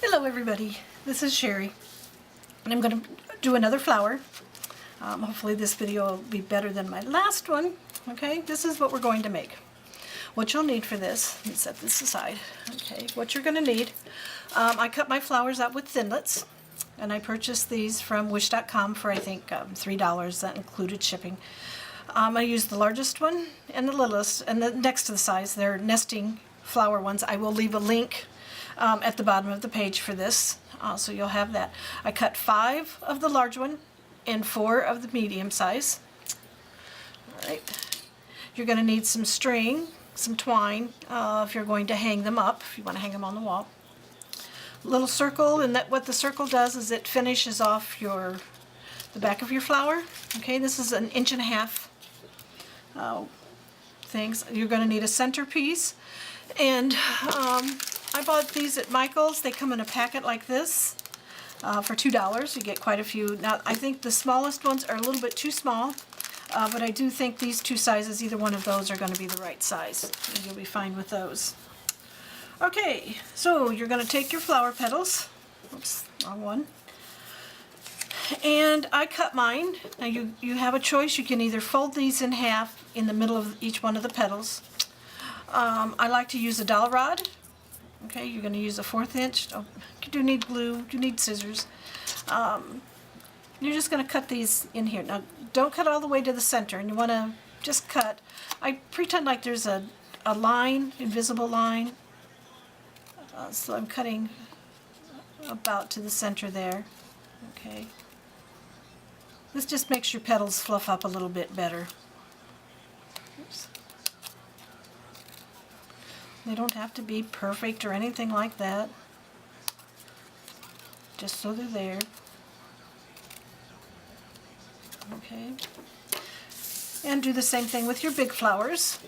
Hello everybody, this is Sherry, and I'm going to do another flower. Hopefully this video will be better than my last one. Okay, this is what we're going to make. What you'll need for this, let me set this aside. Okay, what you're going to need, I cut my flowers out with thinlits, and I purchased these from Wish.com for I think $3. That included shipping. I used the largest one and the littlest, and the next to the size. They're nesting flower ones. I will leave a link at the bottom of the page for this, so you'll have that. I cut 5 of the large one and 4 of the medium size. All right. You're going to need some string, some twine, if you're going to hang them up, if you want to hang them on the wall. Little circle, and that what the circle does is it finishes off the back of your flower. Okay, this is an 1.5 inch things. You're going to need a centerpiece, and I bought these at Michael's. They come in a packet like this for $2. You get quite a few. Now I think the smallest ones are a little bit too small, but I do think these 2 sizes, either one of those, are going to be the right size. And you'll be fine with those. Okay, so you're going to take your flower petals. Oops, wrong one. And I cut mine. Now you have a choice. You can either fold these in half in the middle of each one of the petals. I like to use a dowel rod. Okay, you're going to use a 1/4 inch. Oh, you do need glue, you need scissors. You're just going to cut these in here. Now, don't cut all the way to the center, and you want to just cut. I pretend like there's a line, invisible line. So I'm cutting about to the center there. Okay. This just makes your petals fluff up a little bit better. Oops. They don't have to be perfect or anything like that, just so they're there. Okay. And do the same thing with your big flowers.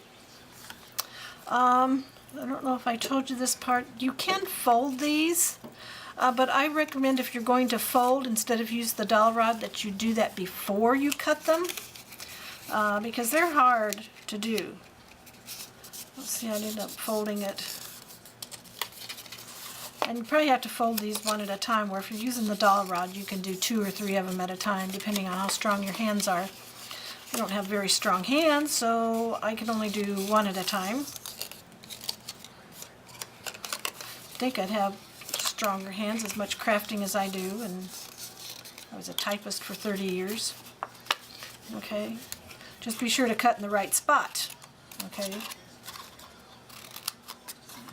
I don't know if I told you this part. You can fold these, but I recommend if you're going to fold, instead of use the dowel rod, that you do that before you cut them, because they're hard to do. Let's see, I ended up folding it. And you probably have to fold these one at a time, where if you're using the dowel rod, you can do 2 or 3 of them at a time, depending on how strong your hands are. I don't have very strong hands, so I can only do 1 at a time. I think I'd have stronger hands, as much crafting as I do, and I was a typist for 30 years. Okay, just be sure to cut in the right spot. Okay.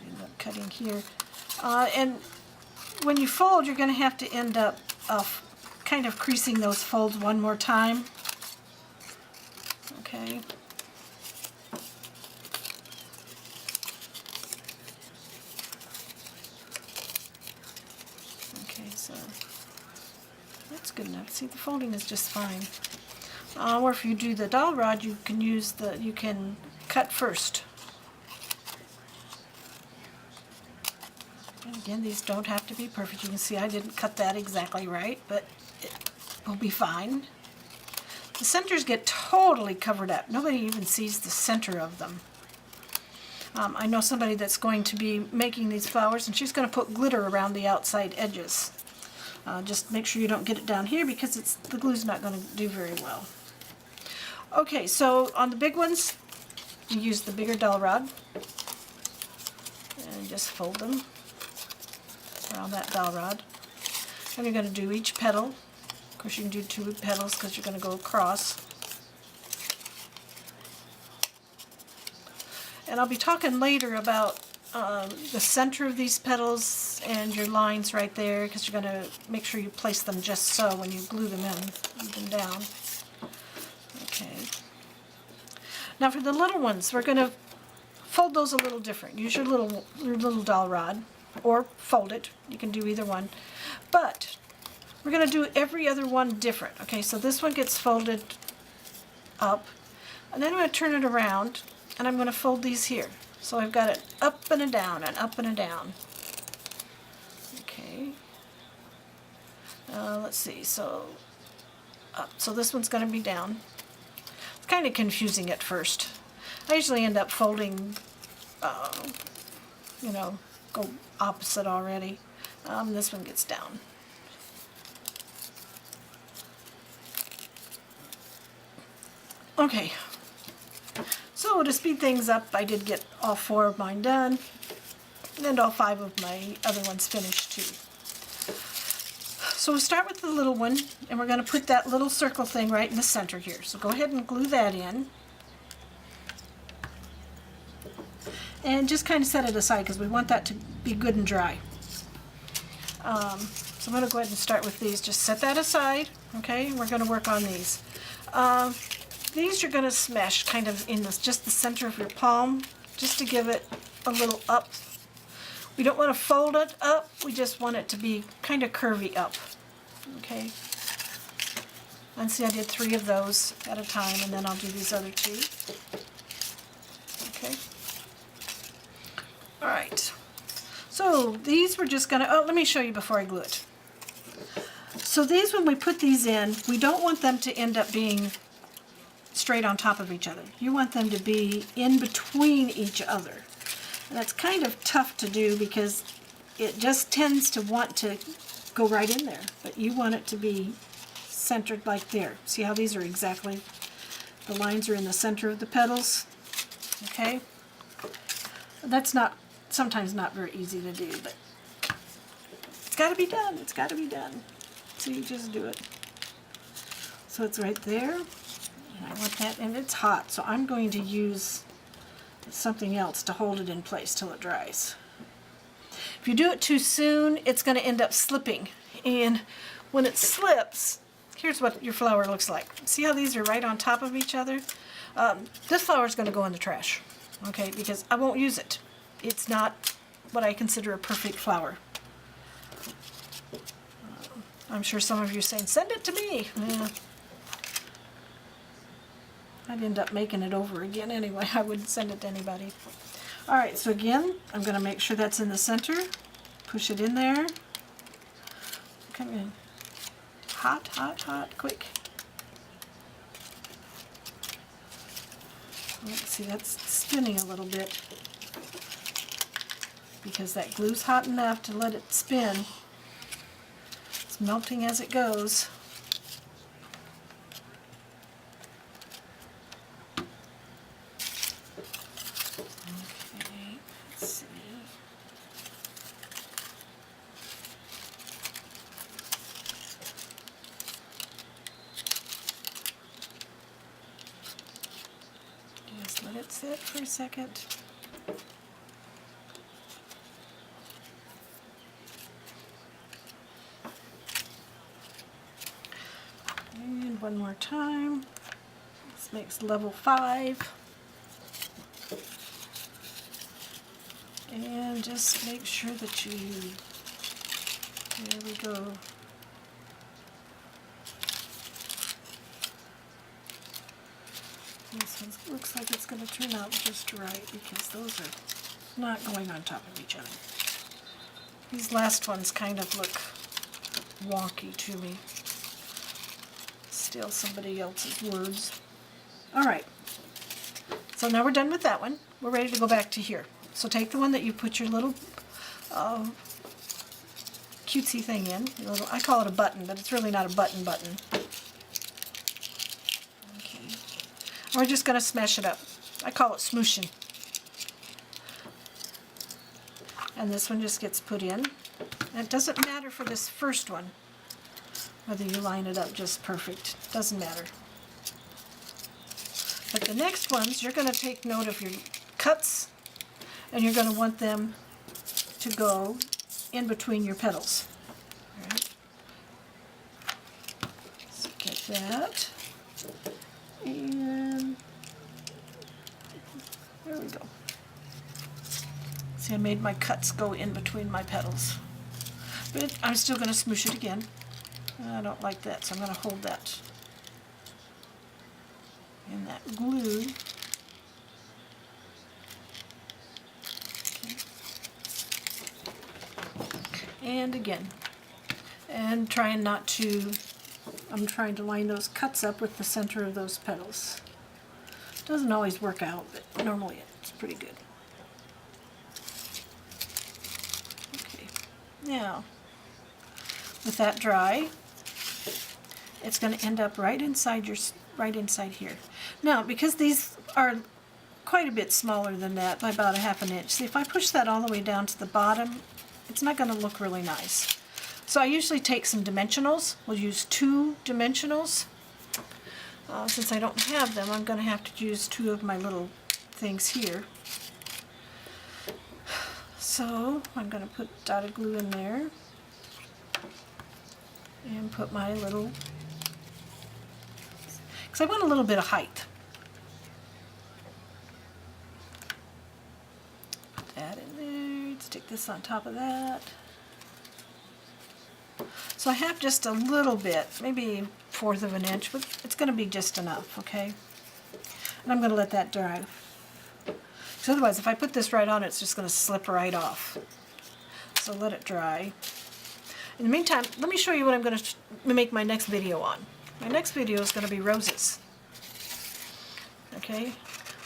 End up cutting here, and when you fold, you're going to have to end up kind of creasing those folds one more time. Okay. Okay, so that's good enough. See, the folding is just fine. Or if you do the dowel rod, you can cut first. And again, these don't have to be perfect. You can see I didn't cut that exactly right, but it will be fine. The centers get totally covered up. Nobody even sees the center of them. I know somebody that's going to be making these flowers, and she's going to put glitter around the outside edges. Just make sure you don't get it down here, because the glue's not going to do very well. Okay, so on the big ones, you use the bigger dowel rod, and just fold them around that dowel rod. And you're going to do each petal. Of course, you can do 2 petals because you're going to go across. And I'll be talking later about the center of these petals and your lines right there, because you're going to make sure you place them just so when you glue them in, them down. Okay. Now for the little ones, we're going to fold those a little different. Use your little dowel rod, or fold it. You can do either one. But we're going to do every other one different. Okay, so this one gets folded up, and then I'm going to turn it around, and I'm going to fold these here. So I've got it up and a down, and up and a down. Okay. Let's see, so up. So this one's going to be down. It's kind of confusing at first. I usually end up folding, go opposite already. This one gets down. Okay, so to speed things up, I did get all 4 of mine done, and all 5 of my other ones finished too. So we'll start with the little one, and we're going to put that little circle thing right in the center here. So go ahead and glue that in. And just kind of set it aside because we want that to be good and dry. So I'm going to go ahead and start with these. Just set that aside, okay? We're going to work on these. These you're going to smash kind of in just the center of your palm, just to give it a little up. We don't want to fold it up, we just want it to be kind of curvy up, okay? And see, I did 3 of those at a time, and then I'll do these other 2. Okay. All right. So these we're just gonna, let me show you before I glue it. So these, when we put these in, we don't want them to end up being straight on top of each other. You want them to be in between each other. And that's kind of tough to do because it just tends to want to go right in there. But you want it to be centered like there. See how these are exactly, the lines are in the center of the petals? Okay? That's not, sometimes not very easy to do, but it's got to be done. It's got to be done. So you just do it. So it's right there. And I want that, and it's hot, so I'm going to use something else to hold it in place till it dries. If you do it too soon, it's going to end up slipping. And when it slips, here's what your flower looks like. See how these are right on top of each other? This flower is going to go in the trash, okay, because I won't use it. It's not what I consider a perfect flower. I'm sure some of you are saying, send it to me. Yeah. I'd end up making it over again anyway. I wouldn't send it to anybody. All right, so again, I'm going to make sure that's in the center. Push it in there. Come in. Hot, hot, hot, quick. Let's see, that's spinning a little bit because that glue's hot enough to let it spin. It's melting as it goes. Okay, let's see. Just let it sit for a second. And one more time. This makes level 5. And just make sure that you, there we go. This one looks like it's going to turn out just right because those are not going on top of each other. These last ones kind of look wonky to me. Steal somebody else's words. All right. So now we're done with that one. We're ready to go back to here. So take the one that you put your little cutesy thing in. Your little, I call it a button, but it's really not a button. Okay. And we're just going to smash it up. I call it smooshing. And this one just gets put in. And it doesn't matter for this first one whether you line it up just perfect. Doesn't matter. But the next ones, you're going to take note of your cuts, and you're going to want them to go in between your petals. All right. So get that. And there we go. See, I made my cuts go in between my petals. But I'm still going to smoosh it again. I don't like that, so I'm going to hold that in that glue. Okay. And again. And trying not to, I'm trying to line those cuts up with the center of those petals. Doesn't always work out, but normally it's pretty good. Okay. Now, with that dry, it's going to end up right inside here. Now, because these are quite a bit smaller than that, by about 1/2 inch. See, if I push that all the way down to the bottom, it's not going to look really nice. So I usually take some dimensionals. We'll use 2 dimensionals. Since I don't have them, I'm going to have to use 2 of my little things here. So I'm going to put dotted glue in there and put my little, because I want a little bit of height. Put that in there, stick this on top of that. So I have just a little bit, maybe 1/4 of an inch, but it's going to be just enough, okay? And I'm going to let that dry. Because otherwise, if I put this right on, it's just going to slip right off. So let it dry. In the meantime, let me show you what I'm going to make my next video on. My next video is going to be roses. Okay?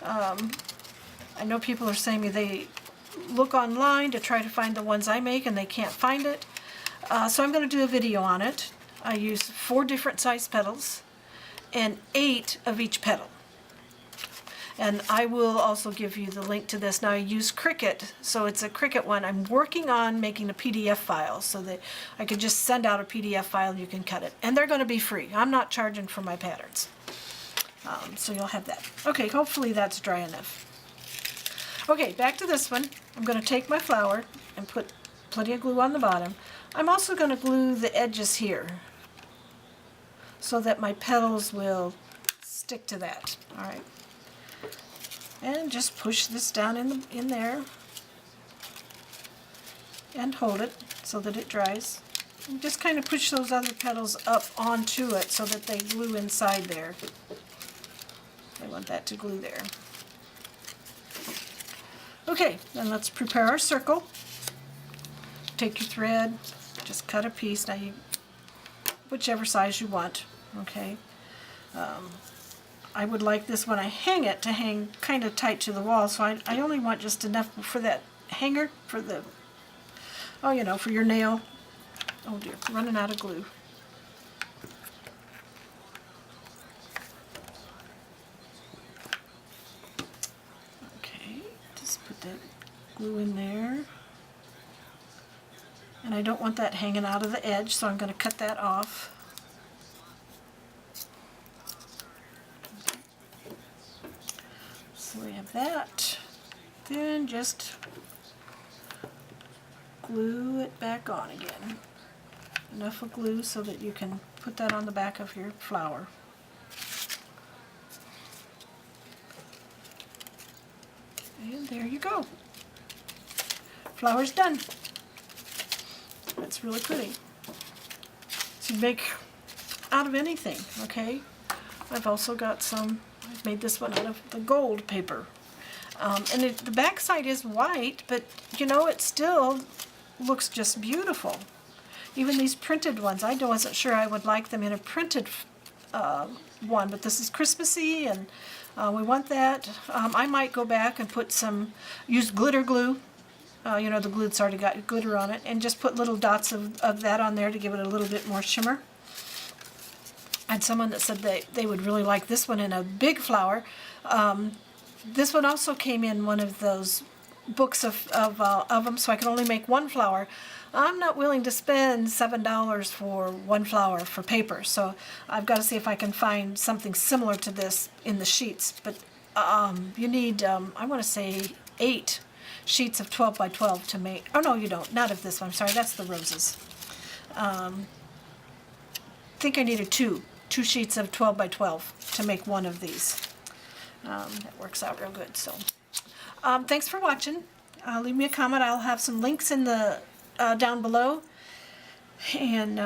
I know people are saying they look online to try to find the ones I make and they can't find it. So I'm going to do a video on it. I use 4 different size petals and 8 of each petal. And I will also give you the link to this. Now I use Cricut, so it's a Cricut one. I'm working on making a PDF file so that I could just send out a PDF file and you can cut it. And they're going to be free. I'm not charging for my patterns. So you'll have that. Okay, hopefully that's dry enough. Okay, back to this one. I'm going to take my flower and put plenty of glue on the bottom. I'm also going to glue the edges here so that my petals will stick to that. All right. And just push this down in there and hold it so that it dries. And just kind of push those other petals up onto it so that they glue inside there. I want that to glue there. Okay, then let's prepare our circle. Take your thread, just cut a piece. Now you, whichever size you want, okay. I would like this when I hang it to hang kind of tight to the wall, so I only want just enough for that hanger, for the, oh, you know, for your nail. Oh dear, running out of glue. Okay, just put that glue in there. And I don't want that hanging out of the edge, so I'm going to cut that off. So we have that. Then just glue it back on again. Enough of glue so that you can put that on the back of your flower. And there you go. Flower's done. That's really pretty. So you make out of anything, okay? I've also got some, I've made this one out of the gold paper. And the back side is white, but you know, it still looks just beautiful. Even these printed ones, I wasn't sure I would like them in a printed one, but this is Christmassy and we want that. I might go back and put some, use glitter glue. You know, the glue that's already got glitter on it, and just put little dots of that on there to give it a little bit more shimmer. I had someone that said they would really like this one in a big flower. This one also came in one of those books of them, so I can only make 1 flower. I'm not willing to spend $7 for 1 flower for paper, so I've got to see if I can find something similar to this in the sheets. But you need, I want to say 8 sheets of 12 by 12 to make, oh no you don't, not of this one, I'm sorry, that's the roses. I think I needed 2 sheets of 12 by 12 to make one of these. That works out real good. So thanks for watching. Leave me a comment. I'll have some links in the down below, and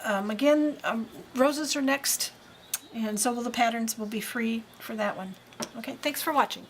again, roses are next, and so will the patterns will be free for that one. Okay, thanks for watching.